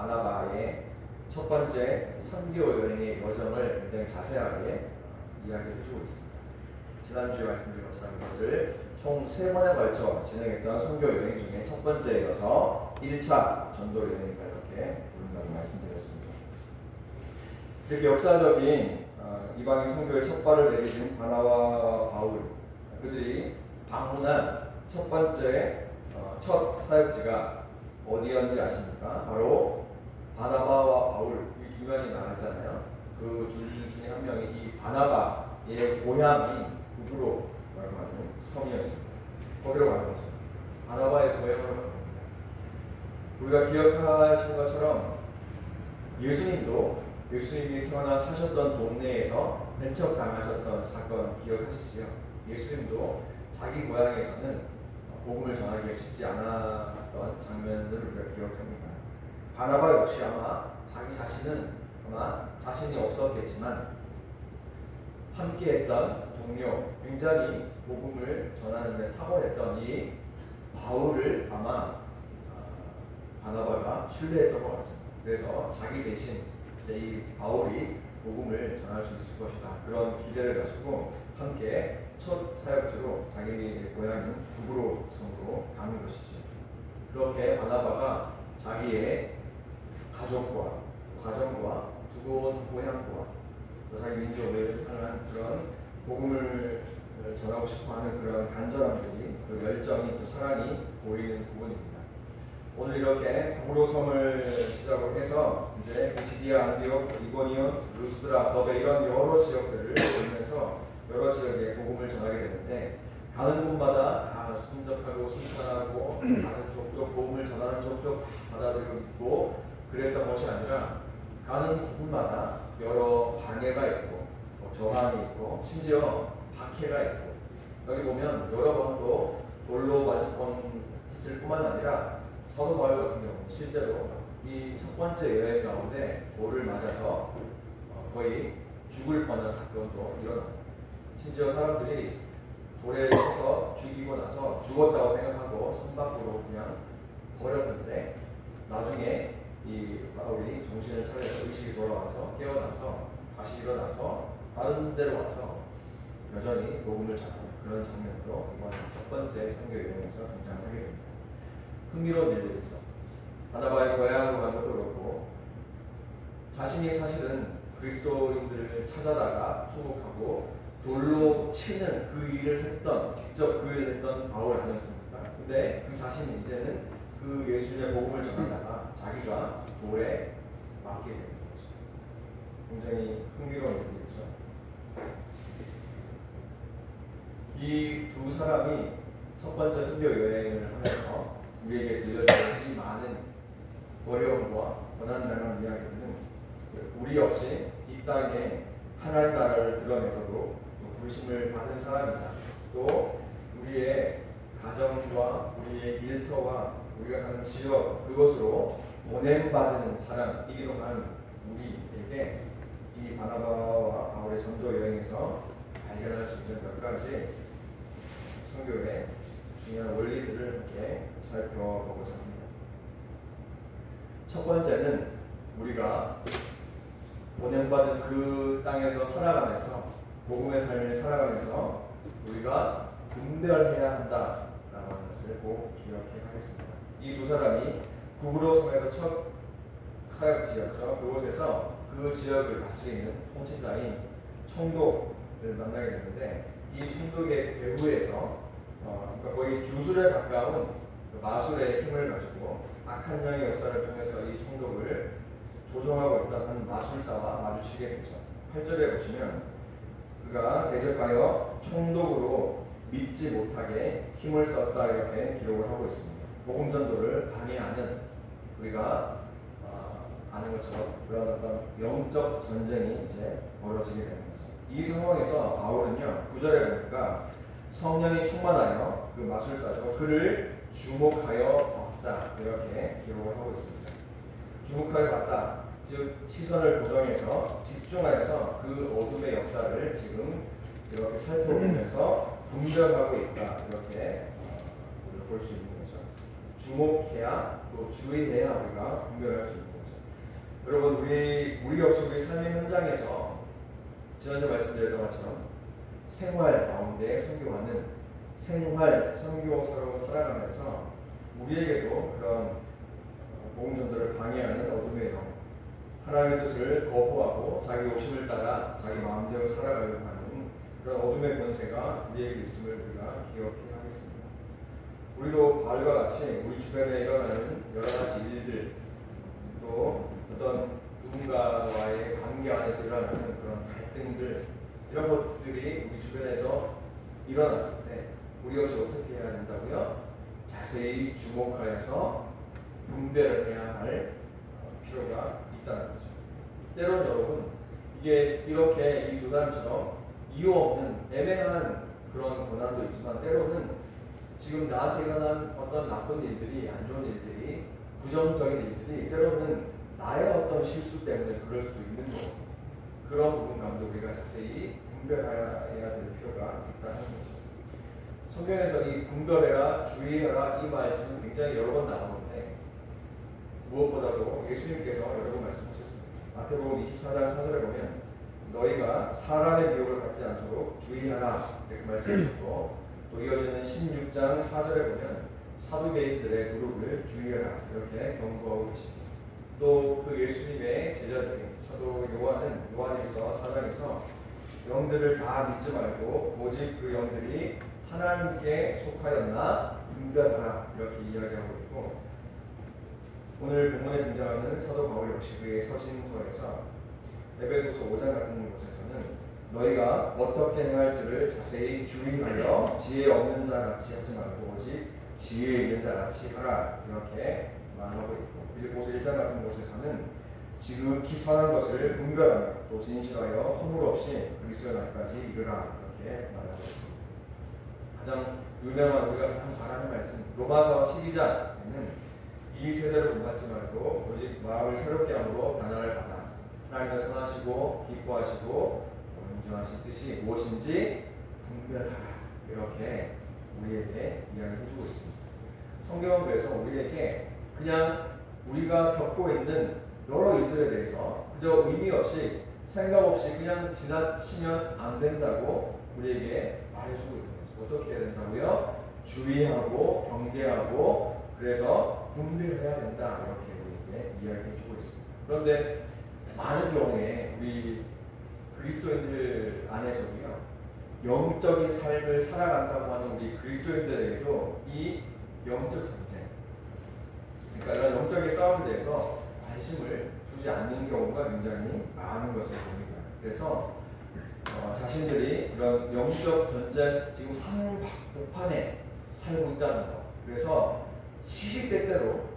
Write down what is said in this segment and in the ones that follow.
바나바의 첫 번째 선교 여행의 여정을 굉장히 자세하게 이야기해 주고 있습니다. 지난주에 말씀드린 것처럼 이것을 총 3번에 걸쳐 진행했던 선교 여행 중에 첫 번째여서 1차 전도 여행이다 이렇게 부른다고 말씀드렸습니다. 이렇게 역사적인 이방인 선교의 첫 발을 내디딘 바나바와 바울, 그들이 방문한 첫 번째 첫 사역지가 어디였는지 아십니까? 바로 바나바와 바울 이 두 명이 나왔잖아요. 그 둘 중에 한 명이 이 바나바의 고향이 구브로라고 하는 섬이었습니다. 거기로 간 거죠. 바나바의 고향으로 간 겁니다. 우리가 기억하신 것처럼 예수님이 태어나 사셨던 동네에서 배척당하셨던 사건 기억하시죠? 예수님도 자기 고향에서는 복음을 전하기가 쉽지 않았던 장면들을 우리가 기억합니다. 바나바 역시 아마 자기 자신은 아마 자신이 없었겠지만 함께했던 동료, 굉장히 복음을 전하는 데 탁월했던 이 바울을 아마 바나바가 신뢰했던 것 같습니다. 그래서 자기 대신 이제 이 바울이 복음을 전할 수 있을 것이다. 그런 기대를 가지고 함께 첫 사역지로 자기 고향인 구브로 섬으로 가는 것이죠. 그렇게 바나바가 자기의 가족과 가정과 두고 온 고향과 또 자기 민족을 향한 그런 복음을 전하고 싶어하는 그런 간절함들이 그 열정이 또 사랑이 보이는 부분입니다. 오늘 이렇게 구브로 섬을 시작으로 해서 이제 비시디아, 안디옥, 이고니온, 루스드라, 더베 이런 여러 지역들을 돌면서 여러 지역에 복음을 전하게 되는데 가는 곳마다 다 순적하고 순탄하고 가는 족족 복음을 전하는 족족 받아들이고 있고 그랬던 것이 아니라 가는 곳마다 여러 방해가 있고 저항이 있고 심지어 박해가 있고 여기 보면 여러 번 또 돌로 맞을 뻔했을 뿐만 아니라 사도 바울 같은 경우 실제로 이 첫 번째 여행 가운데 돌을 맞아서 거의 죽을 뻔한 사건도 일어납니다. 심지어 사람들이 돌에 쳐서 죽이고 나서 죽었다고 생각하고 선 밖으로 그냥 버렸는데 나중에 이 바울이 정신을 차려서 의식이 돌아와서 깨어나서 다시 일어나서 다른 데로 와서 여전히 복음을 전하는 그런 장면으로 이번 첫 번째 선교 여행에서 등장하게 됩니다. 흥미로운 일들이죠. 바나바의 고향으로 간 것도 그렇고 자신이 사실은 그리스도인들을 찾아다가 투옥하고 돌로 치는 그 일을 했던 직접 그 일을 했던 바울 아니었습니까? 근데 그 자신이 이제는 그 예수님의 복음을 전하다가 자기가 돌에 맞게 되는 거죠. 굉장히 흥미로운 일이죠. 이 두 사람이 첫 번째 선교 여행을 하면서 우리에게 들려주는 이 많은 어려움과 고난당한 이야기는 우리 역시 이 땅에 하나님 나라를 드러내도록 부르심을 받은 사람이자 또 우리의 가정과 우리의 일터와 우리가 사는 지역 그것으로 보냄받은 사람이기도 한 우리에게 이 바나바와 바울의 전도 여행에서 발견할 수 있는 몇 가지 선교의 중요한 원리들을 함께 살펴보고자 합니다. 첫 번째는 우리가 보냄받은 그 땅에서 살아가면서 복음의 삶을 살아가면서 우리가 분별해야 한다라는 것을 꼭 기억해야겠습니다. 이 두 사람이 구브로 섬에서 첫 사역지였죠. 그곳에서 그 지역을 다스리는 통치자인 총독을 만나게 됐는데 이 총독의 배후에서 그러니까 거의 주술에 가까운 마술의 힘을 가지고 악한 영의 역사를 통해서 이 총독을 조종하고 있던 한 마술사와 마주치게 되죠. 8절에 보시면 그가 대적하여 총독으로 믿지 못하게 힘을 썼다 이렇게 기록을 하고 있습니다. 복음 전도를 방해하는 우리가 아는 것처럼 그런 어떤 영적 전쟁이 이제 벌어지게 되는 거죠. 이 상황에서 바울은요 9절에 보니까 성령이 충만하여 그 마술사죠 그를 주목하여 봤다 이렇게 기록을 하고 있습니다. 주목하여 봤다 즉 시선을 고정해서 집중하여서 그 어둠의 역사를 지금 이렇게 살펴보면서 분별하고 있다 이렇게 볼 수 있는 거죠. 주목해야 또 주의해야 우리가 분별할 수 있는 거죠. 여러분 우리 역시 우리 삶의 현장에서 지난주 말씀드렸던 것처럼 생활 가운데 선교하는 생활 선교사로 살아가면서 우리에게도 그런 복음 전도를 방해하는 어둠의 영, 하나님의 뜻을 거부하고 자기 욕심을 따라 자기 마음대로 살아가려고 하는 그런 어둠의 권세가 우리에게 있음을 우리가 기억해야 하겠습니다. 우리도 바울과 같이 우리 주변에 일어나는 여러 가지 일들, 또 어떤 누군가와의 관계 안에서 일어나는 그런 갈등들, 이런 것들이 우리 주변에서 일어났을 때 우리 역시 어떻게 해야 된다고요? 자세히 주목하여서 분별을 해야 할 필요가 있다는 거죠. 때로는 여러분, 이게 이렇게 이 두 사람처럼 이유 없는 애매한 그런 고난도 있지만, 때로는 지금 나한테 일어난 어떤 나쁜 일들이, 안 좋은 일들이, 부정적인 일들이 때로는 나의 어떤 실수 때문에 그럴 수도 있는 거고, 그런 부분 가운데 우리가 자세히 분별해야 될 필요가 있다는 거죠. 성경에서 이 분별해라, 주의해라 이 말씀은 굉장히 여러 번 나오는데, 무엇보다도 예수님께서 여러 번 말씀하셨습니다. 마태복음 24장 4절에 보면 너희가 사람의 미혹을 받지 않도록 주의하라 이렇게 말씀하셨고, 또 이어지는 16장 4절에 보면 사두개인들의 누룩을 주의하라 이렇게 경고하고 계십니다. 또 그 예수님의 제자들이 사도 요한일서 4장에서 영들을 다 믿지 말고 오직 그 영들이 하나님께 속하였나 분별하라 이렇게 이야기하고 있고, 오늘 본문에 등장하는 사도 바울 역시 그의 서신서에서 에베소서 5장 같은 곳에서는 너희가 어떻게 행할지를 자세히 주의하여 지혜 없는 자 같이 하지 말고 오직 지혜 있는 자 같이 하라 이렇게 말하고 있고, 빌립보서 1장 같은 곳에서는 지극히 선한 것을 분별하며 또 진실하여 허물 없이 그리스도의 날까지 이르라 이렇게 말하고 있습니다. 가장 유명한 우리가 가장 잘 아는 말씀 로마서 12장에는 이 세대로 본받지 말고 오직 마음을 새롭게 함으로 변화를 받아 하나님의 선하시고 기뻐하시고 온전하신 뜻이 무엇인지 분별하라 이렇게 우리에게 이야기해주고 있습니다. 성경은 그래서 우리에게 그냥 우리가 겪고 있는 여러 일들에 대해서 그저 의미 없이 생각 없이 그냥 지나치면 안 된다고 우리에게 말해주고 있는 거죠. 어떻게 해야 된다고요? 주의하고 경계하고 그래서 분별해야 된다 이렇게 우리에게 이야기해주고 있습니다. 그런데 많은 경우에 우리 그리스도인들 안에서도요, 영적인 삶을 살아간다고 하는 우리 그리스도인들에게도 이 영적 전쟁, 그러니까 이런 영적인 싸움에 대해서 관심을 두지 않는 경우가 굉장히 많은 것을 봅니다. 그래서 자신들이 이런 영적 전쟁 지금 한복판에 살고 있다는 것, 그래서 시시때때로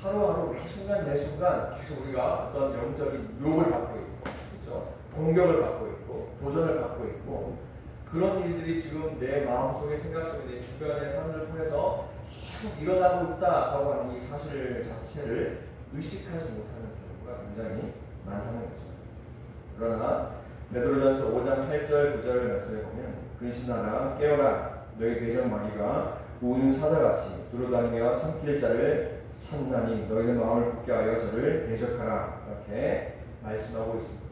하루하루 매 순간 매 순간 계속 우리가 어떤 영적인 유혹을 받고 있고, 그렇죠? 공격을 받고 있고 도전을 받고 있고, 그런 일들이 지금 내 마음속에 생각 속에 내 주변의 사람들을 통해서 계속 일어나고 있다고 하는 이 사실 자체를 의식하지 못하는 경우가 굉장히 많다는 거죠. 그러나 베드로전서 5장 8절 9절 말씀에 보면 근신하라 깨어라 너희 대적 마귀가 우는 사자같이 두루다니며 삼킬 자를 찾나니 너희는 마음을 굳게 하여 저를 대적하라 이렇게 말씀하고 있습니다.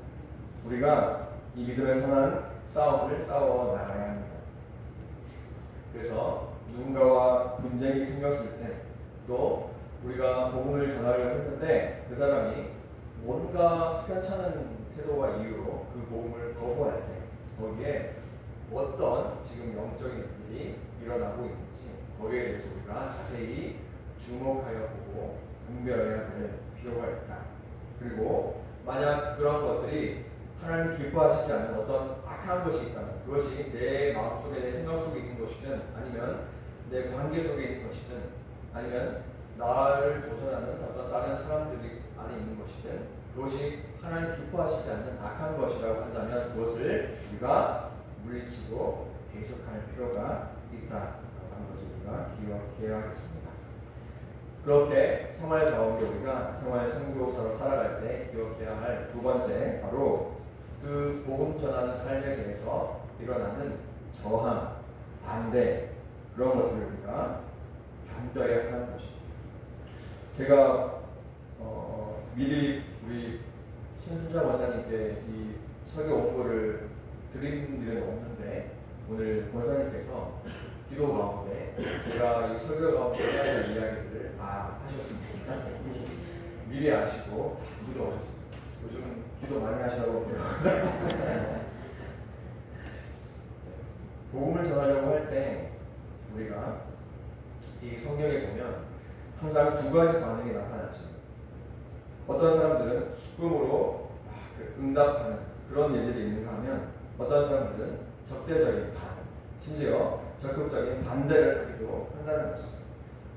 우리가 이 믿음의 선한 싸움을 싸워 나가야 합니다. 그래서 누군가와 분쟁이 생겼을 때, 또 우리가 복음을 전하려고 했는데 그 사람이 뭔가 편찮은 태도와 이유로 그 복음을 거부할 때 거기에 어떤 지금 영적인 일이 일어나고 있는지 거기에 대해서 우리가 자세히 주목하여 보고 분별해야 될 필요가 있다. 그리고 만약 그런 것들이 하나님 기뻐하시지 않는 어떤 악한 것이 있다면, 그것이 내 마음속에 내 생각 속에 있는 것이든 아니면 내 관계 속에 있는 것이든 아니면 나를 도전하는 어떤 다른 사람들이 안에 있는 것이든 그것이 하나님 기뻐하시지 않는 악한 것이라고 한다면 그것을 우리가 물리치고 대적할 필요가 있다라는 것을 우리가 기억해야 하겠습니다. 그렇게 생활 가운데 우리가 생활 선교사로 살아갈 때 기억해야 할 두 번째, 바로 그 복음 전하는 삶에 대해서 일어나는 저항, 반대, 그런 것들을 우리가 견뎌야 하는 것입니다. 제가 미리 우리 신순자 원사님께 이 설교 원고를 드린 일은 없는데 오늘 원사님께서 기도 가운데 제가 이 설교 가운데 해야 할 이야기들을 다 하셨습니다. 미리 아시고 기도 하셨습니다. 요즘 기도 많이 하시라고 복음을 전하려고 할 때 우리가 이 성경에 보면 항상 두 가지 반응이 나타나죠. 어떤 사람들은 기쁨으로 응답하는 그런 일들이 있는가 하면 어떤 사람들은 적대적인 반응, 심지어 적극적인 반대를 하기도 한다는 것입니다.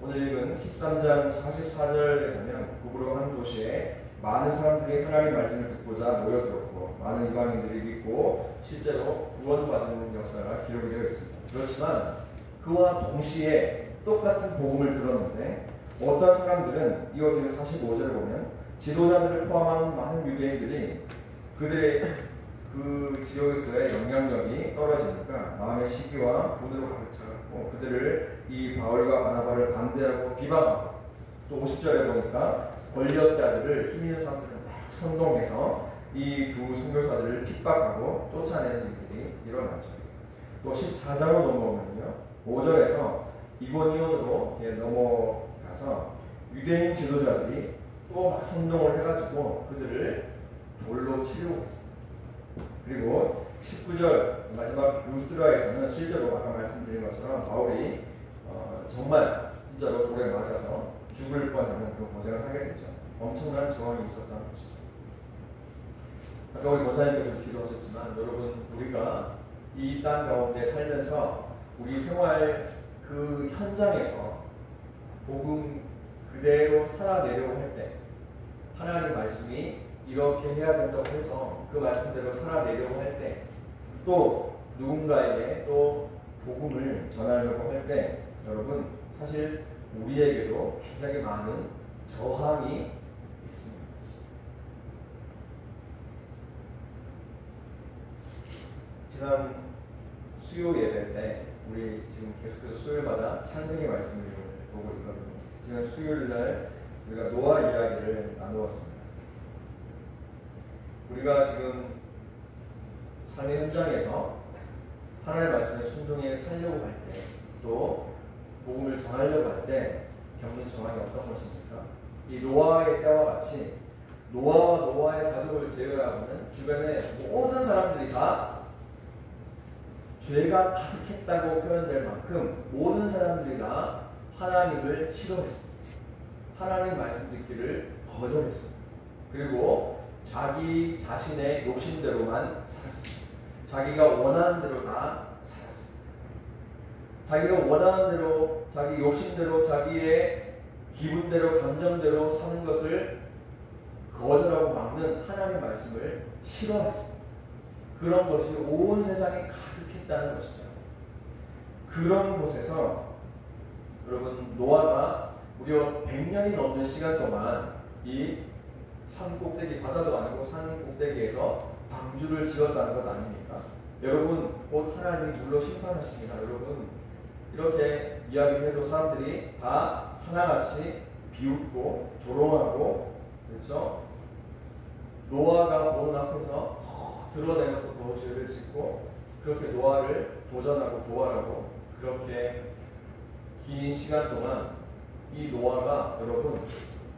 오늘 읽은 13장 44절에 보면 북으로 한 도시에 많은 사람들이 하나님 말씀을 듣고자 모여들었고 많은 이방인들이 믿고 실제로 구원받은 역사가 기록이 되어 있습니다. 그렇지만 그와 동시에 똑같은 복음을 들었는데 어떤 사람들은 이어지는 45절을 보면 지도자들을 포함한 많은 유대인들이 그들의 그 지역에서의 영향력이 떨어지니까 마음의 시기와 분으로 가득 차고 그들을 이 바울과 바나바를 반대하고 비방하고 또 50절에 보니까 권력자들을 힘 있는 사람들을 막 선동해서 이 두 선교사들을 핍박하고 쫓아내는 일들이 일어나죠. 또 14장으로 넘어오면요 5절에서 이고니온으로 넘어가서 유대인 지도자들이 또 막 선동을 해가지고 그들을 돌로 치려고 했습니다. 그리고 19절 마지막 루스드라에서는 실제로 아까 말씀드린 것처럼 바울이 정말 진짜로 돌에 맞아서 죽을 뻔하는 그런 고생을 하게 되죠. 엄청난 저항이 있었다는 것이죠. 아까 우리 권사님께서 기도하셨지만 여러분 우리가 이 땅 가운데 살면서 우리 생활 그 현장에서 복음 그대로 살아내려고 할 때 하나님 말씀이 이렇게 해야 된다고 해서 그 말씀대로 살아내려고 할 때 또 누군가에게 또 복음을 전하려고 할 때 여러분 사실 우리에게도 굉장히 많은 저항이 있습니다. 지난 수요 예배 때 우리 지금 계속해서 수요일마다 찬송의 말씀을 보고 있거든요. 지난 수요일날 우리가 노아 이야기를 나누었습니다. 우리가 지금 삶의 현장에서 하나님의 말씀에 순종해 살려고 할 때 또 복음을 전하려고 할 때 겪는 저항이 어떤 것입니까? 이 노아의 때와 같이 노아와 노아의 가족을 제외하고는 주변의 모든 사람들이 다 죄가 가득했다고 표현될 만큼 모든 사람들이 다 하나님을 싫어했습니다. 하나님 말씀 듣기를 거절했습니다. 그리고 자기 자신의 욕심대로만 살았습니다. 자기가 원하는 대로 다 살았습니다. 자기가 원하는 대로, 자기 욕심대로, 자기의 기분대로, 감정대로 사는 것을 거절하고 막는 하나님의 말씀을 싫어했습니다. 그런 것이 온 세상에 가득했다는 것이죠. 그런 곳에서 여러분 노아가 무려 100년이 넘는 시간 동안 이 산 꼭대기, 바다도 아니고 산 꼭대기에서 방주를 지었다는 것 아닙니까? 여러분 곧 하나님이 물로 심판하십니다. 여러분 이렇게 이야기를 해도 사람들이 다 하나같이 비웃고 조롱하고 그렇죠? 노아가 보는 앞에서 드러내놓고 더 죄를 짓고 그렇게 노아를 도전하고 도와라고 그렇게 긴 시간 동안 이 노아가 여러분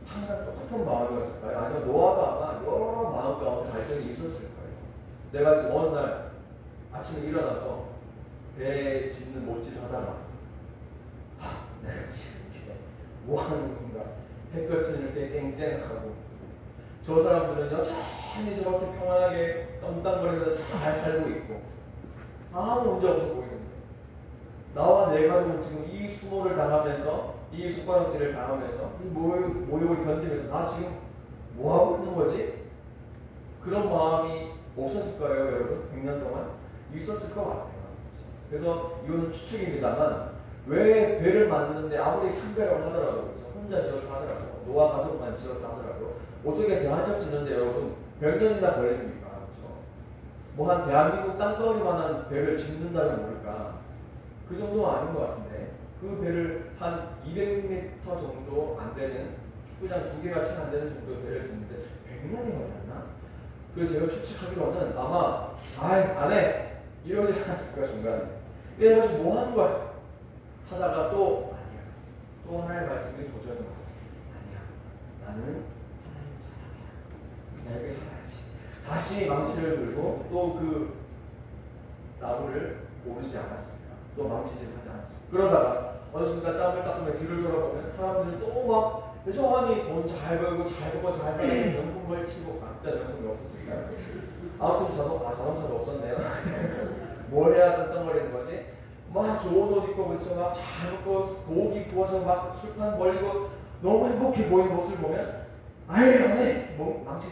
항상 똑같은 마음이었을까요? 아니면 노아가 아마 여러 마음 가운데 갈등이 있었을 거예요. 내가 지금 어느 날 아침에 일어나서 배 짓는 못질 하다가 내가 지금 이렇게 뭐 하는 건가? 햇볕을 때 쨍쨍하고 저 사람들은 여전히 저렇게 평안하게 땀땀거리면서 잘 살고 있고 아무 문제 없어 보이는데 나와 내 가족은 지금 이 수모를 당하면서 이 손가락질을 당하면서 이 모욕을 견디면서 나 지금 뭐하고 있는 거지? 그런 마음이 없었을까요 여러분? 100년 동안? 있었을 것 같아요. 그래서 이거는 추측입니다만 왜 배를 만드는데 아무리 큰 배라고 하더라도 그렇죠? 혼자 지었다 하더라도 노아 가족만 지었다 하더라도 어떻게 배 한 척 짓는데 여러분 몇 년이나 걸립니까? 그렇죠? 뭐 한 대한민국 땅덩어리만한 배를 짓는다면 모를까? 그 정도는 아닌 것 같은데 그 배를 한 200m 정도 안 되는 축구장 2개가 채 안 되는 정도 배를 짓는데 않나? 그래서 제가 추측하기로는 아마 안 해! 이러지 않았을까 중간에. 이래서 뭐 하는 거야? 하다가 또 아니야. 또 하나의 말씀이 도전이 왔어. 아니야. 나는 하나님 사랑해. 나에게 살아야지. 다시 망치를 들고 또 그 나무를 오르지 않았습니다. 또 망치질 하지 않았습니다. 그러다가 어느 순간 땀을 닦으며 뒤를 돌아보면 사람들이 또 막 여전히 돈 잘 벌고 잘 먹고 잘 사는 명품 걸치고 그때 명품이 없었으니까 아무튼 자동차도 없었네요. 뭘 해야 딴딴거리는 거지? 막 좋은 옷 입고 그렇죠. 막 잘 먹고 고기 구워서 막 술판 벌리고 너무 행복해 보이는 모습을 보면 아예 안 해! 뭐 망치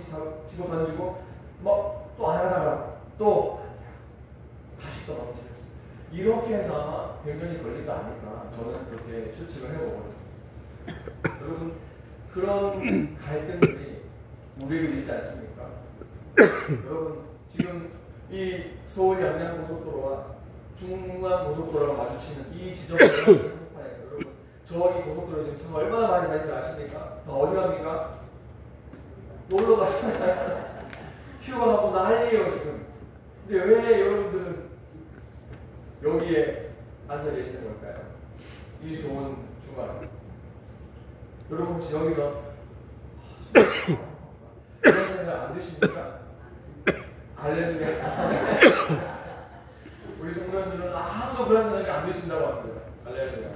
집어 던지고 막 또 안 하다가 또 아니야. 다시 또 망치를 이렇게 해서 아마 100년이 걸린 거 아닐까 저는 그렇게 추측을 해보거든요. 여러분 그런 갈등들이 우리에게 있지 않습니까? 여러분 지금 이 서울 양양 고속도로와 중앙 고속도로가 마주치는 이 지점의 한복판에서 여러분 저희 고속도로 지금 참 얼마나 많이 다니는지 아십니까? 다 어디 갑니까? 놀러 가잖아요. 휴가 가고 난리예요 지금. 근데 왜 여러분들은 여기에 앉아 계시는 걸까요? 이 좋은 주말. 여러분 혹시 여기서 그런 생각 안 드십니까? 할렐루야. 우리 성도님들은 아무도 그런 생각이 안 드신다고 합니다. 할렐루야.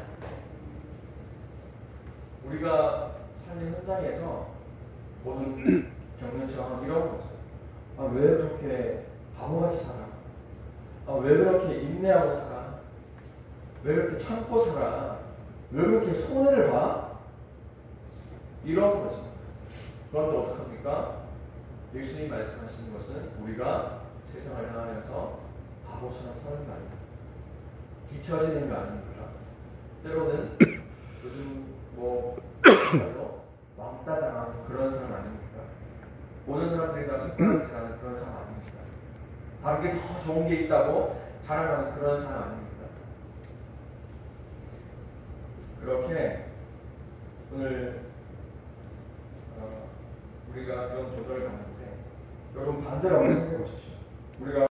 우리가 삶의 현장에서 모든 겪는 상황 이런 거죠. 왜 그렇게 바보같이 살아? 왜 그렇게 인내하고 살아? 왜 그렇게 참고 살아? 왜 그렇게 손해를 봐? 이런 거죠. 그런데 어떡합니까? 예수님이 말씀하시는 것은 우리가 세상을 향하여서 바보처럼 사는 거 아닙니까? 뒤처지는 거 아닙니까? 때로는 요즘 말로 왕따 당하는 그런 사람 아닙니까? 모든 사람들이 다 색깔을 잘하는 그런 사람 아닙니까? 다른 게 더 좋은 게 있다고 자랑하는 그런 사람 아닙니까? 그렇게 오늘 우리가 그런 도전을 받는데 여러분 반대로 한번 생각해 보십시오. 우리가